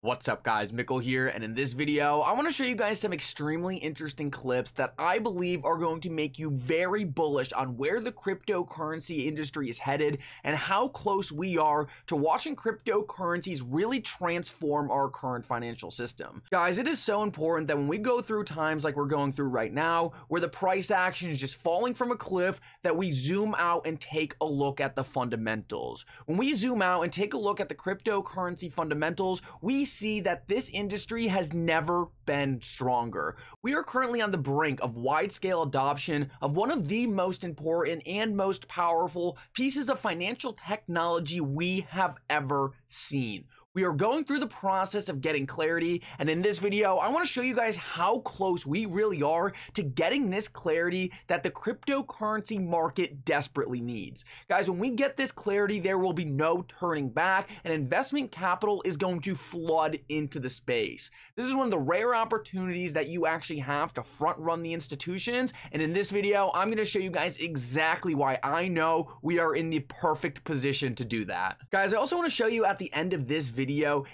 What's up guys, Mickle here, and in this video I want to show you guys some extremely interesting clips that I believe are going to make you very bullish on where the cryptocurrency industry is headed and how close we are to watching cryptocurrencies really transform our current financial system. Guys, it is so important that when we go through times like we're going through right now, where the price action is just falling from a cliff, that we zoom out and take a look at the fundamentals. When we zoom out and take a look at the cryptocurrency fundamentals, we see that this industry has never been stronger. We are currently on the brink of wide-scale adoption of one of the most important and most powerful pieces of financial technology we have ever seen. We are going through the process of getting clarity, and in this video, I want to show you guys how close we really are to getting this clarity that the cryptocurrency market desperately needs. Guys, when we get this clarity, there will be no turning back, and investment capital is going to flood into the space. This is one of the rare opportunities that you actually have to front run the institutions, and in this video, I'm going to show you guys exactly why I know we are in the perfect position to do that. Guys, I also want to show you at the end of this video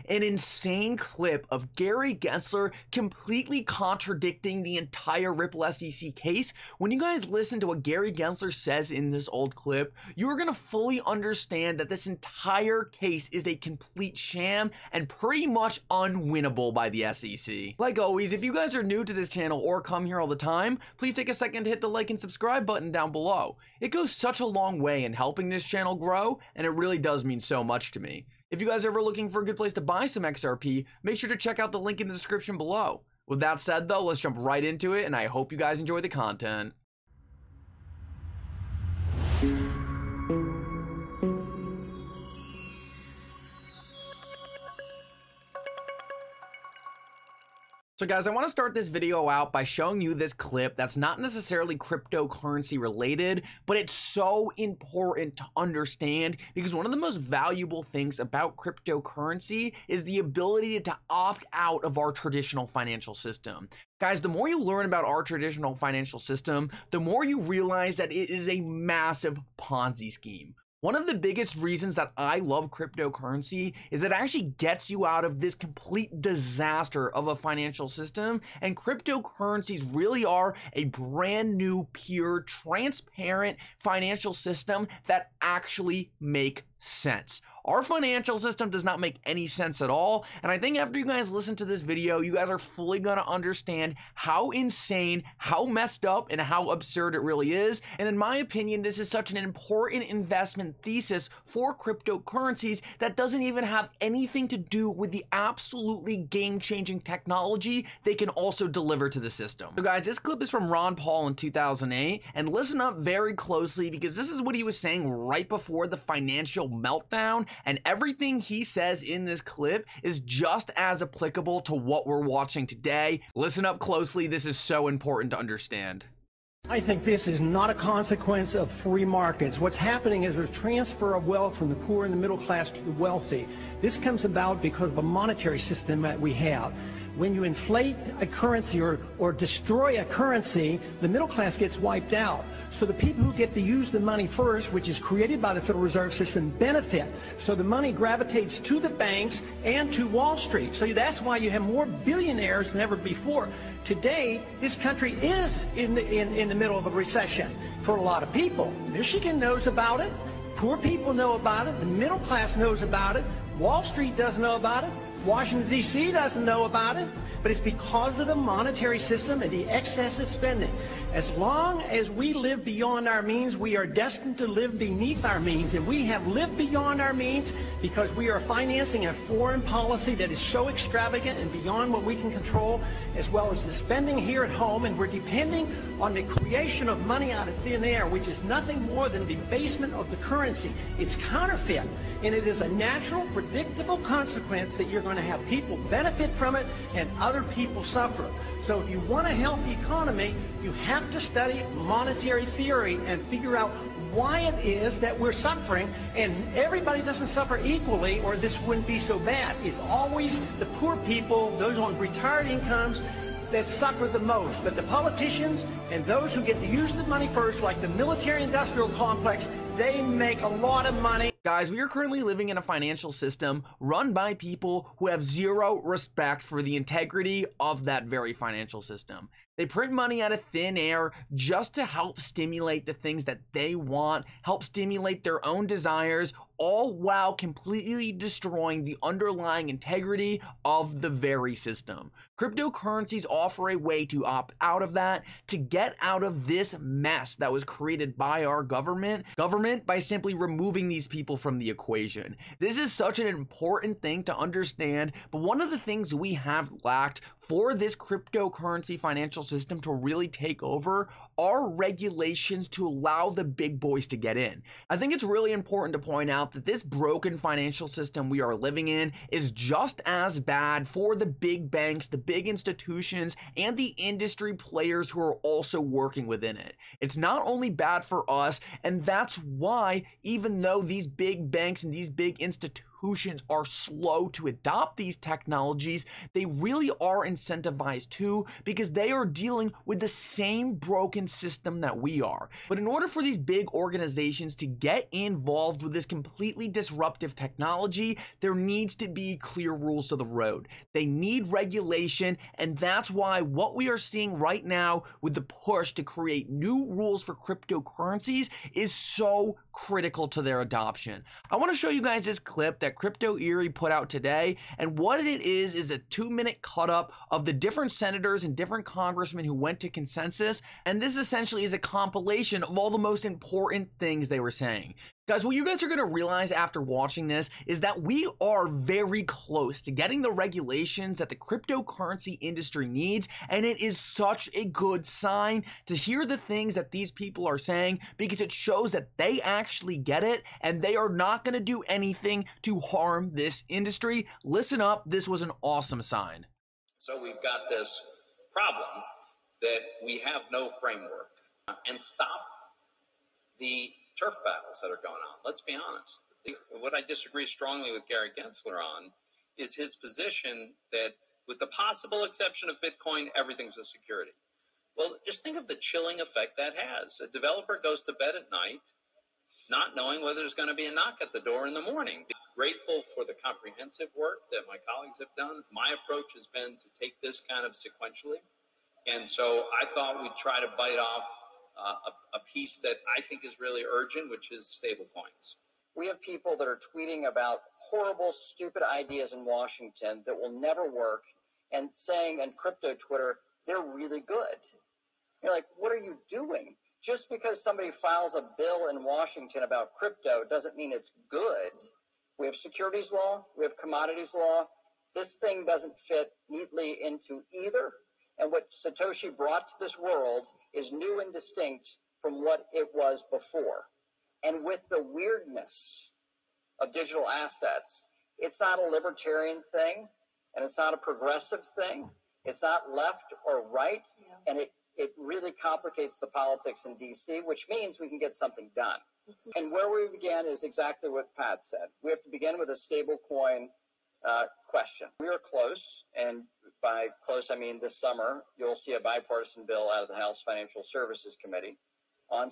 an insane clip of Gary Gensler completely contradicting the entire Ripple SEC case. When you guys listen to what Gary Gensler says in this old clip, you are going to fully understand that this entire case is a complete sham and pretty much unwinnable by the SEC. Like always, if you guys are new to this channel or come here all the time, please take a second to hit the like and subscribe button down below. It goes such a long way in helping this channel grow, and it really does mean so much to me. If you guys are ever looking for a good place to buy some XRP, make sure to check out the link in the description below. With that said though, let's jump right into it, and I hope you guys enjoy the content. So guys, I want to start this video out by showing you this clip that's not necessarily cryptocurrency related, but it's so important to understand because one of the most valuable things about cryptocurrency is the ability to opt out of our traditional financial system. Guys, the more you learn about our traditional financial system, the more you realize that it is a massive Ponzi scheme. One of the biggest reasons that I love cryptocurrency is it actually gets you out of this complete disaster of a financial system, and cryptocurrencies really are a brand new, pure, transparent financial system that actually make sense. Our financial system does not make any sense at all, and I think after you guys listen to this video, you guys are fully gonna understand how insane, how messed up, and how absurd it really is. And in my opinion, this is such an important investment thesis for cryptocurrencies that doesn't even have anything to do with the absolutely game-changing technology they can also deliver to the system. So guys, this clip is from Ron Paul in 2008, and listen up very closely because this is what he was saying right before the financial meltdown, and everything he says in this clip is just as applicable to what we're watching today. Listen up closely, this is so important to understand. I think this is not a consequence of free markets. What's happening is a transfer of wealth from the poor and the middle class to the wealthy. This comes about because of a monetary system that we have. When you inflate a currency or destroy a currency, the middle class gets wiped out. So the people who get to use the money first, which is created by the Federal Reserve System, benefit. So the money gravitates to the banks and to Wall Street. So that's why you have more billionaires than ever before. Today, this country is in the middle of a recession for a lot of people. Michigan knows about it. Poor people know about it. The middle class knows about it. Wall Street doesn't know about it. Washington, D.C. doesn't know about it, but it's because of the monetary system and the excessive spending. As long as we live beyond our means, we are destined to live beneath our means, and we have lived beyond our means because we are financing a foreign policy that is so extravagant and beyond what we can control, as well as the spending here at home, and we're depending on the creation of money out of thin air, which is nothing more than debasement of the currency. It's counterfeit, and it is a natural, predictable consequence that you're going to have people benefit from it and other people suffer. So if you want a healthy economy, you have to study monetary theory and figure out why it is that we're suffering, and everybody doesn't suffer equally or this wouldn't be so bad. It's always the poor people, those on retired incomes, that suffer the most. But the politicians and those who get to use the money first, like the military-industrial complex, They make a lot of money. Guys, we are currently living in a financial system run by people who have zero respect for the integrity of that very financial system. They print money out of thin air just to help stimulate the things that they want, help stimulate their own desires, all while completely destroying the underlying integrity of the very system. Cryptocurrencies offer a way to opt out of that, to get out of this mess that was created by our government by simply removing these people from the equation. This is such an important thing to understand, but one of the things we have lacked for this cryptocurrency financial system to really take over are regulations to allow the big boys to get in. I think it's really important to point out that this broken financial system we are living in is just as bad for the big banks, the big institutions, and the industry players who are also working within it. It's not only bad for us, and that's why even though these big banks and these big institutions are slow to adopt these technologies, they really are incentivized to, because they are dealing with the same broken system that we are. But in order for these big organizations to get involved with this completely disruptive technology, there needs to be clear rules to the road. They need regulation, and that's why what we are seeing right now with the push to create new rules for cryptocurrencies is so critical to their adoption. I want to show you guys this clip that Crypto Eerie put out today, and what it is a 2-minute cut up of the different senators and different congressmen who went to consensus, and this essentially is a compilation of all the most important things they were saying. Guys, what you guys are going to realize after watching this is that we are very close to getting the regulations that the cryptocurrency industry needs, and it is such a good sign to hear the things that these people are saying, because it shows that they actually get it and they are not going to do anything to harm this industry. Listen up, this was an awesome sign. So we've got this problem that we have no framework and stop the turf battles that are going on. Let's be honest. What I disagree strongly with Gary Gensler on is his position that, with the possible exception of Bitcoin, everything's a security. Well, just think of the chilling effect that has. A developer goes to bed at night not knowing whether there's going to be a knock at the door in the morning. Grateful for the comprehensive work that my colleagues have done. My approach has been to take this kind of sequentially. And so I thought we'd try to bite off a piece that I think is really urgent, which is stablecoins. We have people that are tweeting about horrible, stupid ideas in Washington that will never work, and saying on crypto Twitter, they're really good. You're like, what are you doing? Just because somebody files a bill in Washington about crypto doesn't mean it's good. We have securities law, we have commodities law. This thing doesn't fit neatly into either. And what Satoshi brought to this world is new and distinct from what it was before. And with the weirdness of digital assets, it's not a libertarian thing, and it's not a progressive thing. It's not left or right, and it really complicates the politics in DC, which means we can get something done. And where we began is exactly what Pat said. We have to begin with a stable coin question. We are close, and by close I mean this summer you'll see a bipartisan bill out of the House Financial Services Committee on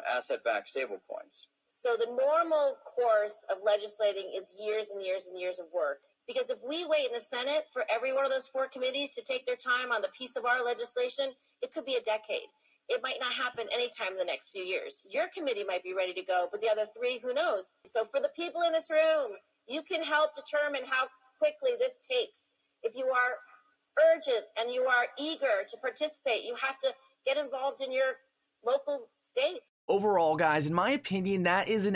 asset-backed stablecoins. So the normal course of legislating is years and years and years of work. Because if we wait in the Senate for every one of those 4 committees to take their time on the piece of our legislation, it could be a decade. It might not happen anytime in the next few years. Your committee might be ready to go, but the other 3, who knows? So for the people in this room, you can help determine how quickly this takes. If you are urgent and you are eager to participate, you have to get involved in your local states. Overall, guys, in my opinion, that is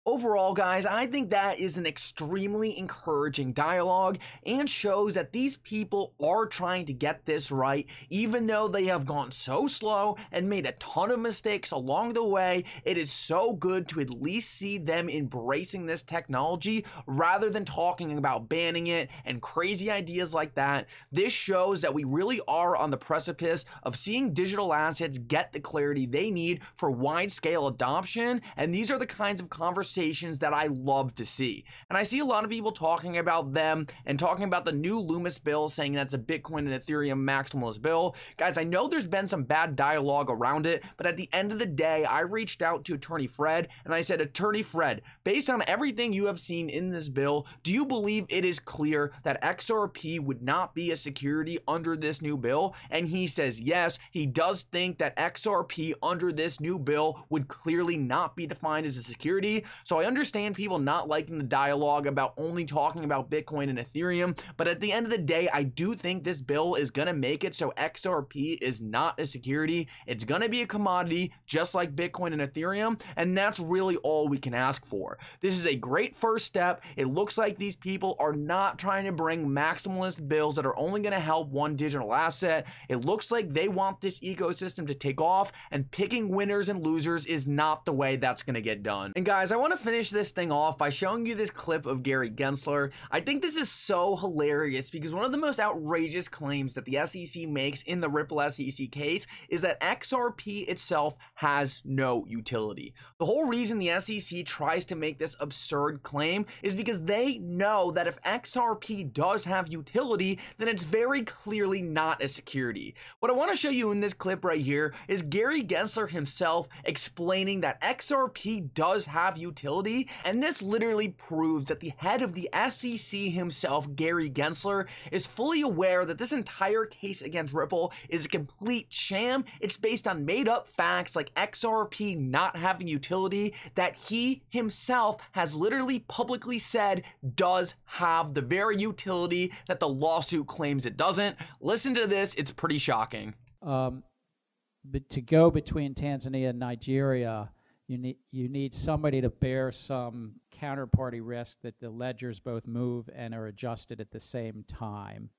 Overall, guys, I think that is an extremely encouraging dialogue and shows that these people are trying to get this right, even though they have gone so slow and made a ton of mistakes along the way. It is so good to at least see them embracing this technology rather than talking about banning it and crazy ideas like that. This shows that we really are on the precipice of seeing digital assets get the clarity they need for wide-scale adoption, and these are the kinds of conversations conversations that I love to see. And I see a lot of people talking about them and talking about the new Loomis bill, saying that's a Bitcoin and Ethereum maximalist bill. Guys, I know there's been some bad dialogue around it, but at the end of the day, I reached out to Attorney Fred and I said, Attorney Fred, based on everything you have seen in this bill, do you believe it is clear that XRP would not be a security under this new bill? And he says yes, he does think that XRP under this new bill would clearly not be defined as a security. So I understand people not liking the dialogue about only talking about Bitcoin and Ethereum, but at the end of the day, I do think this bill is going to make it so XRP is not a security. It's going to be a commodity just like Bitcoin and Ethereum, and that's really all we can ask for. This is a great first step. It looks like these people are not trying to bring maximalist bills that are only going to help one digital asset. It looks like they want this ecosystem to take off, and picking winners and losers is not the way that's going to get done. And guys, I want to finish this thing off by showing you this clip of Gary Gensler. I think this is so hilarious because one of the most outrageous claims that the SEC makes in the Ripple SEC case is that XRP itself has no utility. The whole reason the SEC tries to make this absurd claim is because they know that if XRP does have utility, then it's very clearly not a security. What I want to show you in this clip right here is Gary Gensler himself explaining that XRP does have utility, and this literally proves that the head of the SEC himself, Gary Gensler, is fully aware that this entire case against Ripple is a complete sham. It's based on made-up facts like XRP not having utility that he himself has literally publicly said does have the very utility that the lawsuit claims it doesn't. Listen to this, it's pretty shocking. But to go between Tanzania and Nigeria, you need somebody to bear some counterparty risk that the ledgers both move and are adjusted at the same time.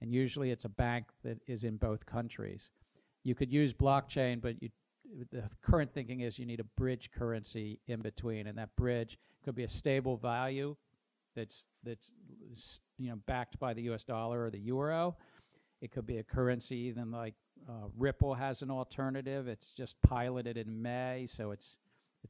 And usually it's a bank that is in both countries. You could use blockchain, but the current thinking is you need a bridge currency in between, and that bridge could be a stable value that's backed by the US dollar or the euro. It could be a currency even like Ripple has an alternative. It's just piloted in May, so it's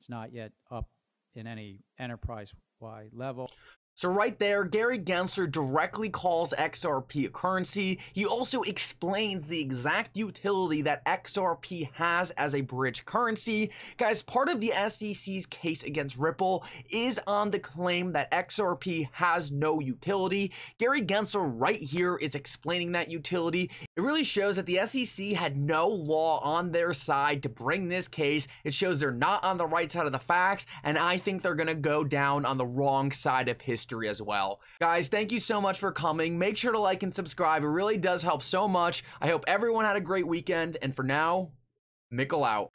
not yet up in any enterprise-wide level. So right there, Gary Gensler directly calls XRP a currency. He also explains the exact utility that XRP has as a bridge currency. Guys, part of the SEC's case against Ripple is on the claim that XRP has no utility. Gary Gensler right here is explaining that utility. It really shows that the SEC had no law on their side to bring this case. It shows they're not on the right side of the facts, and I think they're going to go down on the wrong side of history as well. Guys, thank you so much for coming. Make sure to like and subscribe. It really does help so much. I hope everyone had a great weekend, and for now, Mickle out.